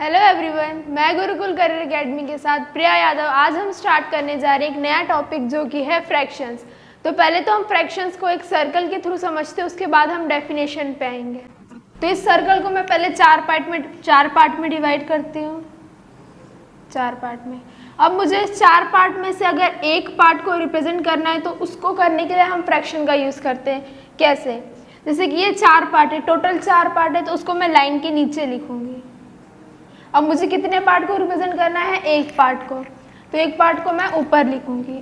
Hello everyone, मैं Gurukul career academy के साथ प्रिया यादव। आज हम स्टार्ट करने जा रहे हैं एक नया टॉपिक जो कि है फ्रैक्शंस। तो पहले तो हम फ्रैक्शंस को एक सर्कल के थ्रू समझते हैं, उसके बाद हम डेफिनेशन पे आएंगे। तो इस सर्कल को मैं पहले चार पार्ट में डिवाइड करती हूँ। 4 पार्ट में। अब मुझे इस 4 पार्ट में से अगर एक पार्ट को रिप्रेजेंट करना है तो उसको करने के लिए हम फ्रैक्शन का यूज़ करते हैं। कैसे? जैसे कि ये 4 पार्ट है, टोटल 4 पार्ट है, तो उसको मैं लाइन के नीचे लिखूंगी। अब मुझे कितने पार्ट को रिप्रेजेंट करना है? एक पार्ट को, तो एक पार्ट को मैं ऊपर लिखूंगी।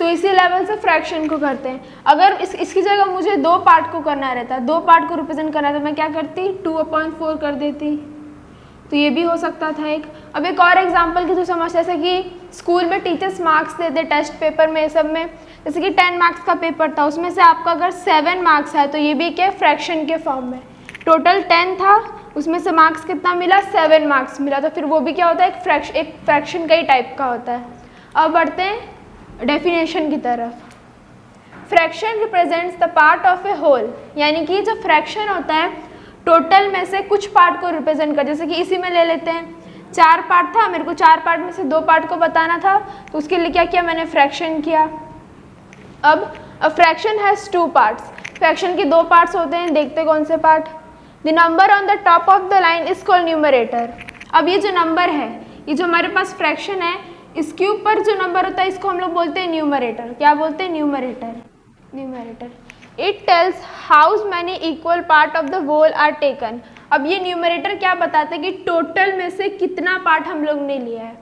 तो इसी लेवल से फ्रैक्शन को करते हैं। अगर इसकी जगह मुझे 2 पार्ट को करना रहता, 2 पार्ट को रिप्रेजेंट करना है, तो मैं क्या करती? 2/4 कर देती। तो ये भी हो सकता था एक। अब एक और एग्जांपल की तो समझ, जैसे कि स्कूल में टीचर्स मार्क्स देते टेस्ट पेपर में, सब में। जैसे कि 10 मार्क्स का पेपर था, उसमें से आपका अगर 7 मार्क्स है तो ये भी क्या? फ्रैक्शन के फॉर्म में। टोटल 10 था, उसमें से मार्क्स कितना मिला? 7 मार्क्स मिला। तो फिर वो भी क्या होता है? एक फ्रैक्शन का ही टाइप का होता है। अब बढ़ते हैं डेफिनेशन की तरफ। Fraction represents the part of a whole, यानी कि जो फ्रैक्शन होता है टोटल में से कुछ पार्ट को रिप्रेजेंट कर। जैसे कि इसी में ले लेते हैं, 4 पार्ट था, मेरे को 4 पार्ट में से 2 पार्ट को बताना था, तो उसके लिए क्या किया? मैंने फ्रैक्शन किया। अब फ्रैक्शन हैज़ 2 पार्ट्स। फ्रैक्शन के 2 पार्ट्स होते हैं, देखते कौन से part. The number on the top of the line is called numerator. अब ये जो नंबर है, ये जो हमारे पास फ्रैक्शन है, इसके ऊपर जो नंबर होता है इसको हम लोग बोलते हैं न्यूमरेटर। क्या बोलते हैं? Numerator. It tells how many equal part of the whole are taken. अब ये न्यूमरेटर क्या बताते हैं कि टोटल में से कितना पार्ट हम लोग ने लिया है।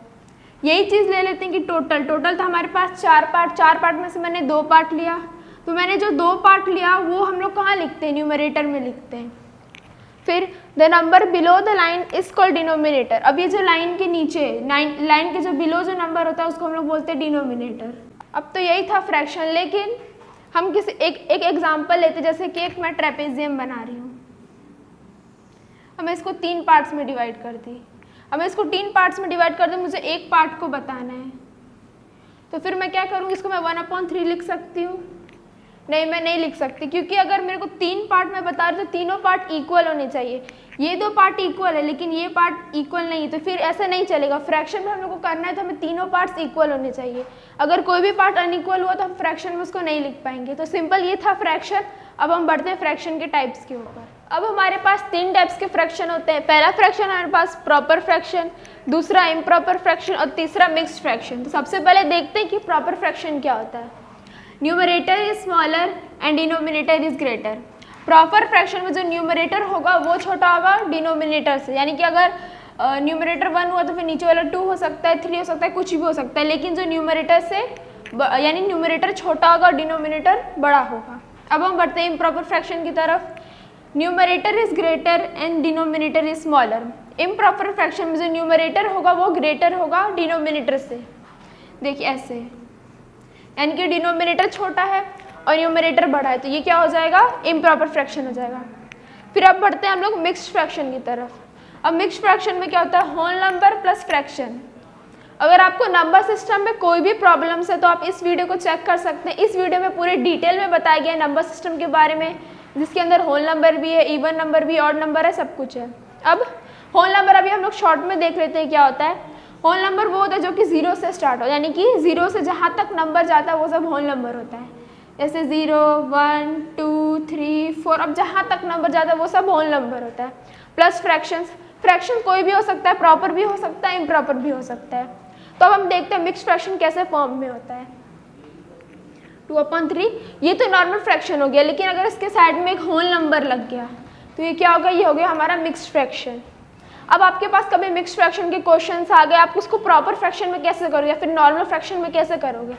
यही चीज़ ले लेते हैं कि टोटल था हमारे पास 4 पार्ट में से मैंने 2 पार्ट लिया, तो मैंने जो 2 पार्ट लिया वो हम लोग कहाँ लिखते हैं? न्यूमरेटर में लिखते हैं। फिर the number below the line is called denominator. अब ये जो लाइन के नीचे, लाइन के जो बिलो जो नंबर होता है उसको हम लोग बोलते हैं डिनोमिनेटर। अब तो यही था फ्रैक्शन, लेकिन हम किसी एक एग्जांपल लेते, जैसे कि एक मैं ट्रेपेजियम बना रही हूँ। अब मैं इसको 3 पार्ट्स में डिवाइड कर दी। अब मैं इसको 3 पार्ट्स में डिवाइड कर दूँ, मुझे एक पार्ट को बताना है, तो फिर मैं क्या करूँगी? इसको मैं 1/3 लिख सकती हूँ? नहीं, मैं नहीं लिख सकती, क्योंकि अगर मेरे को 3 पार्ट में बता रहे तो तीनों पार्ट इक्वल होने चाहिए। ये 2 पार्ट इक्वल है लेकिन ये पार्ट इक्वल नहीं है, तो फिर ऐसा नहीं चलेगा। फ्रैक्शन में हम लोग को करना है तो हमें तीनों पार्ट्स इक्वल होने चाहिए। अगर कोई भी पार्ट अनइक्वल हुआ तो हम फ्रैक्शन में उसको नहीं लिख पाएंगे। तो सिंपल ये था फ्रैक्शन। अब हम बढ़ते हैं फ्रैक्शन के टाइप्स के ऊपर। अब हमारे पास 3 टाइप्स के फ्रैक्शन होते हैं। पहला फ्रैक्शन हमारे पास प्रॉपर फ्रैक्शन, दूसरा इम्प्रॉपर फ्रैक्शन और तीसरा मिक्स्ड फ्रैक्शन। तो सबसे पहले देखते हैं कि प्रॉपर फ्रैक्शन क्या होता है। Numerator is smaller and denominator is greater. Proper fraction में जो न्यूमरेटर होगा वो छोटा होगा डिनोमिनेटर से, यानी कि अगर न्यूमरेटर 1 हुआ तो फिर नीचे वाला 2 हो सकता है, 3 हो सकता है, कुछ भी हो सकता है, लेकिन जो न्यूमरेटर से यानी न्यूमरेटर छोटा होगा और डिनोमिनेटर बड़ा होगा। अब हम बढ़ते हैं इम्प्रॉपर फ्रैक्शन की तरफ। Numerator is greater and denominator is smaller. Improper fraction में जो न्यूमरेटर होगा वो ग्रेटर होगा डिनोमिनेटर से। देखिए ऐसे, यानी कि डिनोमिनेटर छोटा है और न्यूमरेटर बड़ा है, तो ये क्या हो जाएगा? इम्प्रॉपर फ्रैक्शन हो जाएगा। फिर अब बढ़ते हैं हम लोग मिक्स्ड फ्रैक्शन की तरफ। अब मिक्स्ड फ्रैक्शन में क्या होता है? Whole number plus fraction. अगर आपको नंबर सिस्टम में कोई भी प्रॉब्लम्स है तो आप इस वीडियो को चेक कर सकते हैं। इस वीडियो में पूरे डिटेल में बताया गया है नंबर सिस्टम के बारे में, जिसके अंदर होल नंबर भी है, इवन नंबर भी, ऑड नंबर है, सब कुछ है। अब होल नंबर अभी हम लोग शॉर्ट में देख लेते हैं क्या होता है। होल नंबर वो होता है जो कि 0 से स्टार्ट हो, यानी कि 0 से जहाँ तक नंबर जाता है वो सब होल नंबर होता है। जैसे 0, 1, 2, 3, 4, अब जहाँ तक नंबर जाता है वो सब होल नंबर होता है। प्लस फ्रैक्शंस, फ्रैक्शन कोई भी हो सकता है, प्रॉपर भी हो सकता है, इम्प्रॉपर भी हो सकता है। तो अब हम देखते हैं मिक्स्ड फ्रैक्शन कैसे फॉर्म में होता है। 2/3 ये तो नॉर्मल फ्रैक्शन हो गया, लेकिन अगर इसके साइड में एक होल नंबर लग गया तो ये क्या होगा? ये हो गया हमारा मिक्स्ड फ्रैक्शन। अब आपके पास कभी मिक्स्ड फ्रैक्शन के क्वेश्चंस आ गए, आप उसको प्रॉपर फ्रैक्शन में कैसे करोगे या फिर नॉर्मल फ्रैक्शन में कैसे करोगे?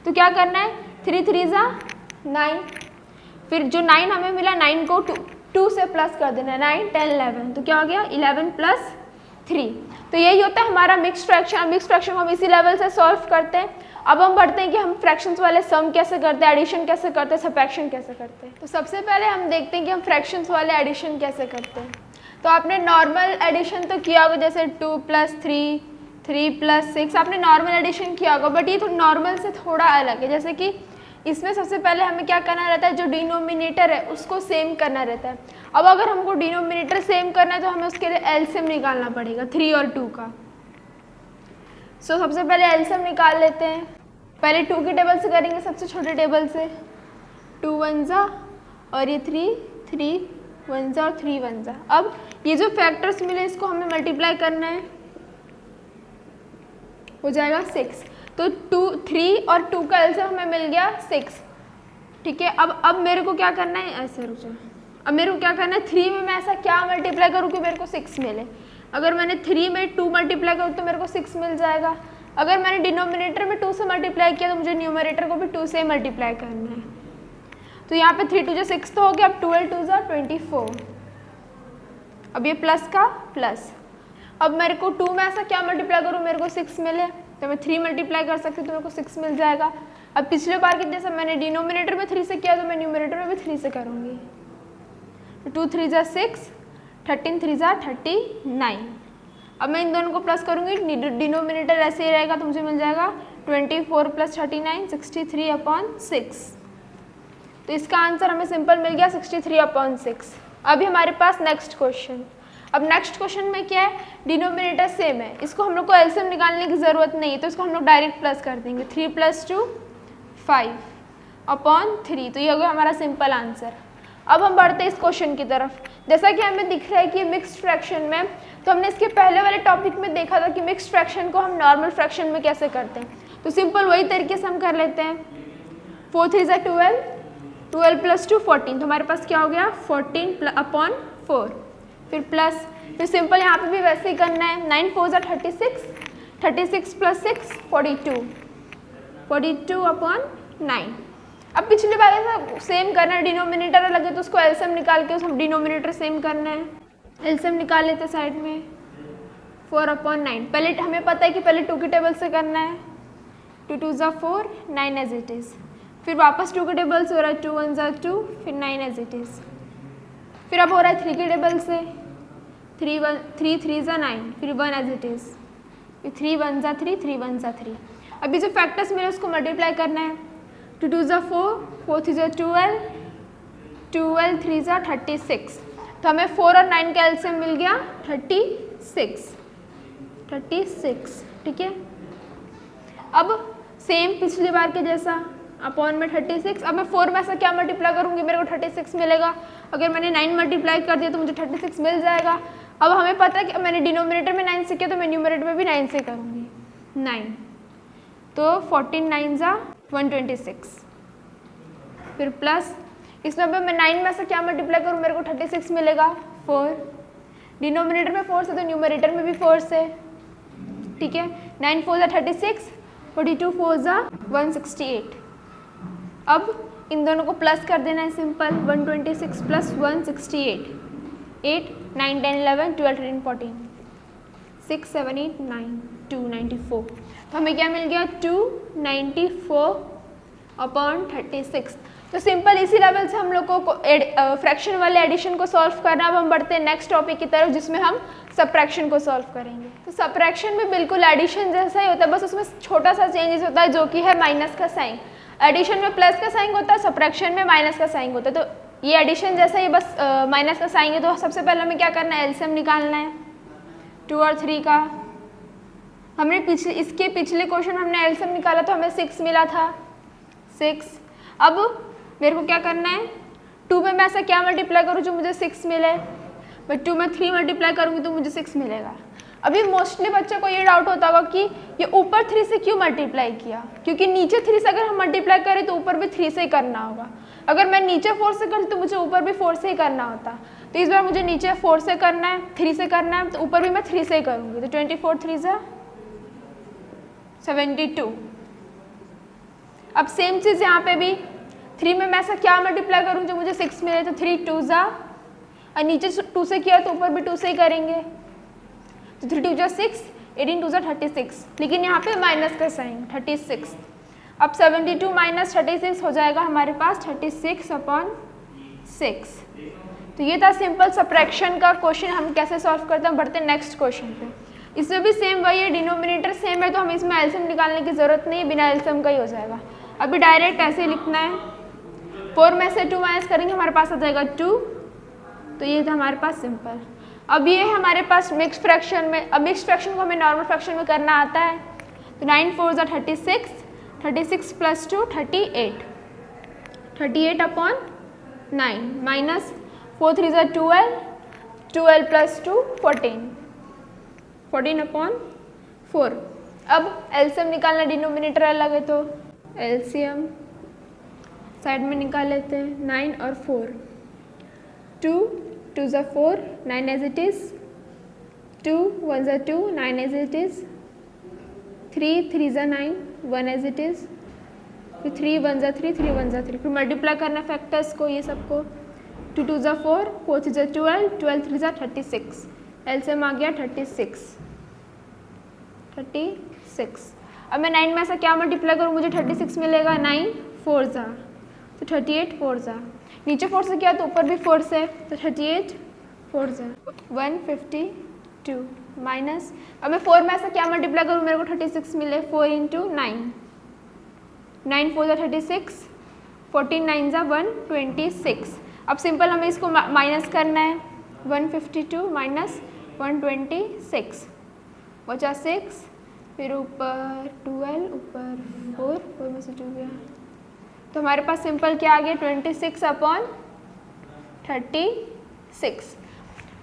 तो क्या करना है? 3 3 जा 9, फिर जो 9 हमें मिला 9 को 2 से प्लस कर देना है, 9 10 11, तो क्या हो गया? 11 + 3। तो यही होता है हमारा मिक्स्ड फ्रैक्शन। मिक्स्ड फ्रैक्शन को हम इसी लेवल से सॉल्व करते हैं। अब हम बढ़ते हैं कि हम फ्रैक्शंस वाले सम कैसे करते हैं, एडिशन कैसे करते हैं, सबट्रैक्शन कैसे करते हैं। तो सबसे पहले हम देखते हैं कि हम फ्रैक्शंस वाले एडिशन कैसे करते हैं। तो आपने नॉर्मल एडिशन तो किया होगा, जैसे 2 + 3, 3 + 6, आपने नॉर्मल एडिशन किया होगा, बट ये तो नॉर्मल से थोड़ा अलग है। जैसे कि इसमें सबसे पहले हमें क्या करना रहता है, जो डिनोमिनेटर है उसको सेम करना रहता है। अब अगर हमको डिनोमिनेटर सेम करना है तो हमें उसके लिए एलसीएम निकालना पड़ेगा 3 और 2 का। सो सबसे पहले एलसीएम निकाल लेते हैं। पहले 2 के टेबल से करेंगे, सबसे छोटे टेबल से। 2 1 जा और ये 3 1 जा और 3 1 जा। अब ये जो फैक्टर्स मिले इसको हमें मल्टीप्लाई करना है, हो जाएगा 6। तो 3 और 2 का एलसीएम हमें मिल गया 6, ठीक है। अब मेरे को क्या करना है, ऐसे रुक जाओ। अब मेरे को क्या करना है, 3 में मैं ऐसा क्या मल्टीप्लाई करूँ कि मेरे को 6 मिले। अगर मैंने 3 में 2 मल्टीप्लाई करूँ तो मेरे को 6 मिल जाएगा। अगर मैंने डिनोमिनेटर में 2 से मल्टीप्लाई किया तो मुझे न्यूमरेटर को भी 2 से मल्टीप्लाई करना है। तो यहाँ पे 3 2 जा 6 तो हो गया। अब 12 2 जा 24। अब ये प्लस का प्लस। अब मेरे को 2 में ऐसा क्या मल्टीप्लाई करूँ मेरे को 6 मिले, तो मैं 3 मल्टीप्लाई कर सकती हूँ तो मेरे को 6 मिल जाएगा। अब पिछले बार की जैसा मैंने डिनोमिनेटर में 3 से किया तो मैं न्यूमरेटर में भी 3 से करूँगी। 2 3 जा 6, 13 3 जा 39। अब मैं इन दोनों को प्लस करूँगी, डिनोमिनेटर ऐसे ही रहेगा तो मुझे मिल जाएगा 24 + 39 63/6। तो इसका आंसर हमें सिंपल मिल गया 63/6। अभी हमारे पास नेक्स्ट क्वेश्चन। अब नेक्स्ट क्वेश्चन में क्या है, डिनोमिनेटर सेम है, इसको हम लोग को एलसीएम निकालने की ज़रूरत नहीं है, तो इसको हम लोग डायरेक्ट प्लस कर देंगे। 3 + 2 5/3। तो ये हो गया हमारा सिंपल आंसर। अब हम बढ़ते हैं इस क्वेश्चन की तरफ। जैसा कि हमें दिख रहा है कि मिक्स्ड फ्रैक्शन में, तो हमने इसके पहले वाले टॉपिक में देखा था कि मिक्स्ड फ्रैक्शन को हम नॉर्मल फ्रैक्शन में कैसे करते हैं। तो सिंपल वही तरीके से हम कर लेते हैं। 4 3 जा 12, 12 + 2 14। तो हमारे पास क्या हो गया 14/4। फिर प्लस, फिर सिंपल यहाँ पे भी वैसे ही करना है। 9 4 जा 36, 36 + 6 42, 42/9। अब पिछले बार ऐसा सेम करना है, डिनोमिनेटर अलग है तो उसको एलसीएम निकाल के उस हम डिनोमिनेटर सेम करना है। एलसीएम निकाल लेते साइड में। 4/9। पहले हमें पता है कि पहले 2 के टेबल से करना है। 2 2 जा 4, 9 एज इट इज़। फिर वापस 2 के टेबल से हो रहा है, 2 1 जा 2, फिर 9 एज इट इज़। फिर अब हो रहा है 3 के टेबल से, 3 3 जा 9, फिर 1 एज इट इज़। फिर 3 1 जा 3, 3 1 जा 3। अभी जो फैक्टर्स मिले उसको मल्टीप्लाई करना है। 2 2 जा 4, 4 3 जा 12, 12 3 जा 36। तो हमें 4 और 9 का एलसीएम मिल गया 36, ठीक है। अब सेम पिछली बार के जैसा अपॉन में 36। अब मैं 4 में ऐसा क्या मल्टीप्लाई करूँगी मेरे को 36 मिलेगा। अगर मैंने 9 मल्टीप्लाई कर दिया तो मुझे 36 मिल जाएगा। अब हमें पता है कि मैंने डिनोमिनेटर में 9 से किया तो मैं न्यूमरेटर में भी 9 से करूँगी। 9 तो 14 9 जा 126। फिर प्लस, इसमें अब मैं 9 में से क्या मल्टीप्लाई करूँ मेरे को 36 मिलेगा 4। डिनोमिनेटर में 4 से तो न्यूमरेटर में भी 4 से, ठीक है। 9 4 जा 36, 42 4 जा 168। अब इन दोनों को प्लस कर देना है सिंपल। 126 + 168, 8 9 10 11 12 13 14, 6 7 8 9 294। तो हमें क्या मिल गया 294/36। तो सिंपल इसी लेवल से हम लोग को फ्रैक्शन वाले एडिशन को सॉल्व करना। अब हम बढ़ते हैं नेक्स्ट टॉपिक की तरफ जिसमें हम सबट्रैक्शन को सॉल्व करेंगे। तो सबट्रैक्शन में बिल्कुल एडिशन जैसा ही होता है, बस उसमें छोटा सा चेंजेस होता है जो कि है माइनस का साइन। एडिशन में प्लस का साइन होता है, सबट्रैक्शन में माइनस का साइन होता है। तो ये एडिशन जैसा ही बस माइनस का साइन है। तो सबसे पहले हमें क्या करना है, एलसीएम निकालना है 2 और 3 का। हमने इसके पिछले क्वेश्चन हमने एलसीएम निकाला तो हमें 6 मिला था, 6। अब मेरे को क्या करना है, 2 में मैं ऐसा क्या मल्टीप्लाई करूँ जो मुझे 6 मिले। मैं 2 में 3 मल्टीप्लाई करूँगी तो मुझे 6 मिलेगा। अभी मोस्टली बच्चों को ये डाउट होता होगा कि ये ऊपर 3 से क्यों मल्टीप्लाई किया, क्योंकि नीचे 3 से अगर हम मल्टीप्लाई करें तो ऊपर भी 3 से ही करना होगा। अगर मैं नीचे 4 से करती तो मुझे ऊपर भी 4 से ही करना होता। तो इस बार मुझे नीचे 4 से करना है, 3 से करना है, तो ऊपर भी मैं 3 से ही करूँगी। तो 24 3 जा 72। अब सेम चीज़ यहाँ पे भी 3 में मैं ऐसा क्या मल्टीप्लाई करूँ जो मुझे 6 मिले। तो 3 2 जा, और नीचे 2 से किया तो ऊपर भी 2 से ही करेंगे। तो 3 2 जा 6, 18 2 जा 36, लेकिन यहाँ पे माइनस का साइन 36। अब 72 - 36 हो जाएगा हमारे पास 36/6। तो ये था सिंपल सबट्रैक्शन का क्वेश्चन। हम कैसे सॉल्व करते हैं, बढ़ते हैं नेक्स्ट क्वेश्चन पे। इसमें भी सेम वही है, डिनोमिनेटर सेम है तो हमें इसमें एलसीएम निकालने की जरूरत नहीं है, बिना एलसीएम का ही हो जाएगा। अभी डायरेक्ट ऐसे लिखना है, 4 में से 2 माइनस करेंगे हमारे पास आ जाएगा 2, तो ये था हमारे पास सिंपल। अब ये हमारे पास मिक्स फ्रैक्शन में, अब मिक्स फ्रैक्शन को हमें नॉर्मल फ्रैक्शन में करना आता है, तो 9 4 ज़ा 36, 36 प्लस 2 38, 38 अपॉन 9 माइनस 4 3 ज़ा 12, 12 प्लस 2 14, 14 अपॉन 4। अब एलसीएम निकालना, डिनोमिनेटर अलग है तो एलसीएम साइड में निकाल लेते हैं, 9 और 4, 2 2 ज़ा 4, 9 एज इट इज़, 2 1 ज़ा 2, 9 एज इट इज़, 3 3 ज़ा 9, 1 एज इट इज़, फिर 3 1 ज़ा 3, 3 1 ज़ा 3, फिर मल्टीप्लाई करना फैक्टर्स को, ये सबको, 2 2 ज़ा 4, 4 3 ज़ा 12, 12 3 ज़ा 36, एलसीएम आ गया 36। अब मैं 9 में ऐसा क्या मल्टीप्लाई करूँ, मुझे 36 मिलेगा, 9 4 ज़ा, तो 38 4 ज़ा, नीचे 4 से किया तो ऊपर भी 4 से, तो 38 4 ज़ा 152 माइनस, अब मैं 4 में ऐसा क्या मल्टीप्लाई करूँ मेरे को 36 मिले, 4 इंटू 9, 9 4 ज़ा 36, 14 9 ज़ा 126। अब सिंपल हमें इसको माइनस करना है, 152 माइनस 126 बचा 6, फिर ऊपर 12, ऊपर 4 में से 2 गया, तो हमारे पास सिंपल क्या आ गया, 26 अपॉन 36।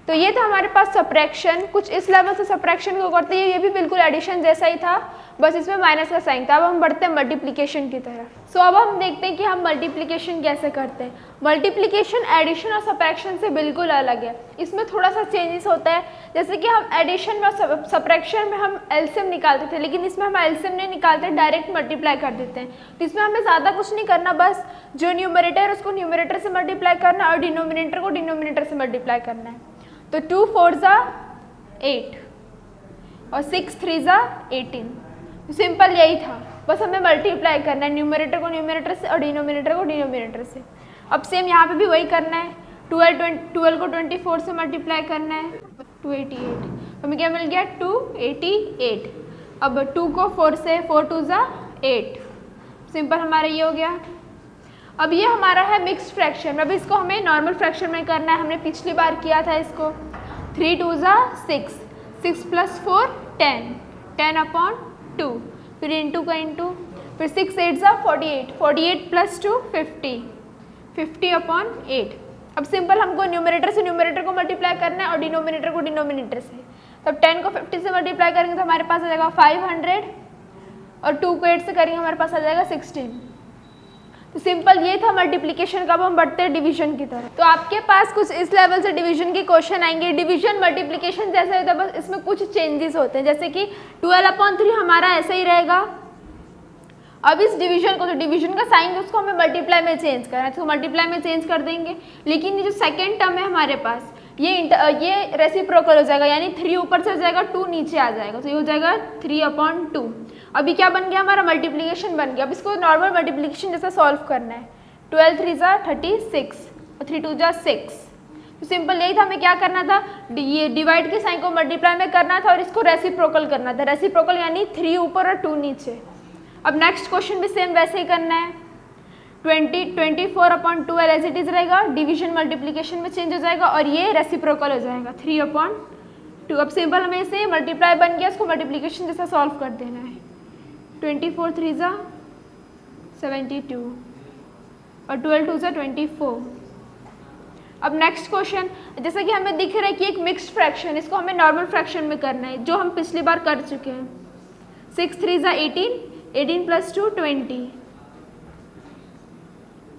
तो ये था हमारे पास सब्ट्रैक्शन। कुछ इस लेवल से सब्ट्रैक्शन को करते हैं, ये भी बिल्कुल एडिशन जैसा ही था, बस इसमें माइनस का साइन था। अब हम बढ़ते हैं मल्टीप्लिकेशन की तरफ। सो अब हम देखते हैं कि हम मल्टीप्लिकेशन कैसे करते हैं। मल्टीप्लिकेशन एडिशन और सब्ट्रैक्शन से बिल्कुल अलग है, इसमें थोड़ा सा चेंजेस होता है। जैसे कि हम एडिशन में और सब्ट्रैक्शन में हम एलसीएम निकालते थे, लेकिन इसमें हम एलसीएम नहीं निकालते, डायरेक्ट मल्टीप्लाई कर देते हैं। तो इसमें हमें ज़्यादा कुछ नहीं करना, बस जो न्यूमरेटर है उसको न्यूमरेटर से मल्टीप्लाई करना और डिनोमिनेटर को डिनोमिनेटर से मल्टीप्लाई करना है। तो 2 4 ज़ा 8 और 6 3 ज़ा 18। सिंपल यही था, बस हमें मल्टीप्लाई करना है न्यूमरेटर को न्यूमरेटर से और डिनोमिनेटर को डिनोमिनेटर से। अब सेम यहाँ पे भी वही करना है, 12 को 24 से मल्टीप्लाई करना है, 288। हमें क्या मिल गया, 288। अब 2 को 4 से, 4 2 ज़ा 8, सिंपल हमारा ये हो गया। अब ये हमारा है मिक्स्ड फ्रैक्शन। अब इसको हमें नॉर्मल फ्रैक्शन में करना है, हमने पिछली बार किया था इसको। 3 2 ज़ा 6, 6 प्लस 4 10, 10 अपॉन 2, फिर इंटू का इंटू, फिर 6 8 ज़ा 48, 48 प्लस 2 50, 50 अपॉन 8। अब सिंपल हमको न्यूमरेटर से न्यूमरेटर को मल्टीप्लाई करना है और डिनोमिनेटर को डिनोमिनेटर से। तब 10 को 50 से मल्टीप्लाई करेंगे तो हमारे पास आ जाएगा 500 और 2 को 8 से करेंगे हमारे पास आ जाएगा 16। तो सिंपल ये था मल्टीप्लिकेशन का। अब हम बढ़ते हैं डिवीजन की तरफ। तो आपके पास कुछ इस लेवल से डिवीजन के क्वेश्चन आएंगे। डिवीजन मल्टीप्लिकेशन जैसे होता है, बस इसमें कुछ चेंजेस होते हैं। जैसे कि 12/3 हमारा ऐसा ही रहेगा। अब इस डिवीजन को, जो डिवीजन का साइन है उसको हमें मल्टीप्लाई में चेंज करना है, तो मल्टीप्लाई में चेंज कर देंगे। लेकिन ये जो सेकेंड टर्म है हमारे पास, ये रेसिप्रोकल हो जाएगा, यानी 3 ऊपर से हो जाएगा, 2 नीचे आ जाएगा, तो ये हो जाएगा 3/2। अभी क्या बन गया, हमारा मल्टीप्लिकेशन बन गया। अब इसको नॉर्मल मल्टीप्लिकेशन जैसा सॉल्व करना है। 12 3 ज़ा 36 और 3 2 ज़ा 6। तो सिंपल यही था, हमें क्या करना था, ये डिवाइड के साइन को मल्टीप्लाई में करना था और इसको रेसिप्रोकल करना था। रेसिप्रोकल यानी 3 ऊपर और 2 नीचे। अब नेक्स्ट क्वेश्चन भी सेम वैसे ही करना है। 24/12 एज इट इज रहेगा, डिवीजन मल्टीप्लिकेशन में चेंज हो जाएगा और ये रेसिप्रोकल हो जाएगा 3/2। अब सिंपल हमें इसे मल्टीप्लाई बन गया, इसको मल्टीप्लिकेशन जैसा सॉल्व कर देना है। 24 3 ज़ा 72 और 12 2 ज़ा 24। अब नेक्स्ट क्वेश्चन, जैसा कि हमें दिख रहा है कि एक मिक्स्ड फ्रैक्शन, इसको हमें नॉर्मल फ्रैक्शन में करना है, जो हम पिछली बार कर चुके हैं। 6 3 ज़ा 18, 18 प्लस 2 20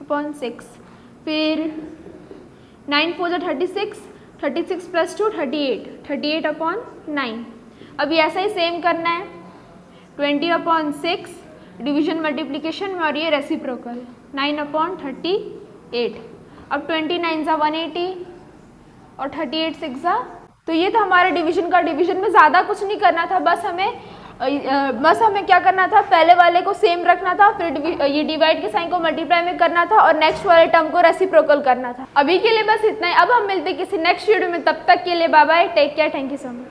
अपॉन 6, फिर 9 4 ज़ा 36, 36 प्लस 2 38, 38 अपॉन 9। अब ये ऐसा ही सेम करना है, 20/6 डिवीजन मल्टीप्लिकेशन में और ये रेसिप्रोकल 9/38। अब 29 ज़ा 180 और 38 6 ज़ा। तो ये था हमारे डिवीजन का। डिवीजन में ज़्यादा कुछ नहीं करना था, बस हमें क्या करना था, पहले वाले को सेम रखना था, फिर ये डिवाइड के साइन को मल्टीप्लाई में करना था और नेक्स्ट वाले टर्म को रेसिप्रोकल करना था। अभी के लिए बस इतना ही। अब हम मिलते हैं किसी नेक्स्ट वीडियो में, तब तक के लिए bye bye, take care, thank you so much.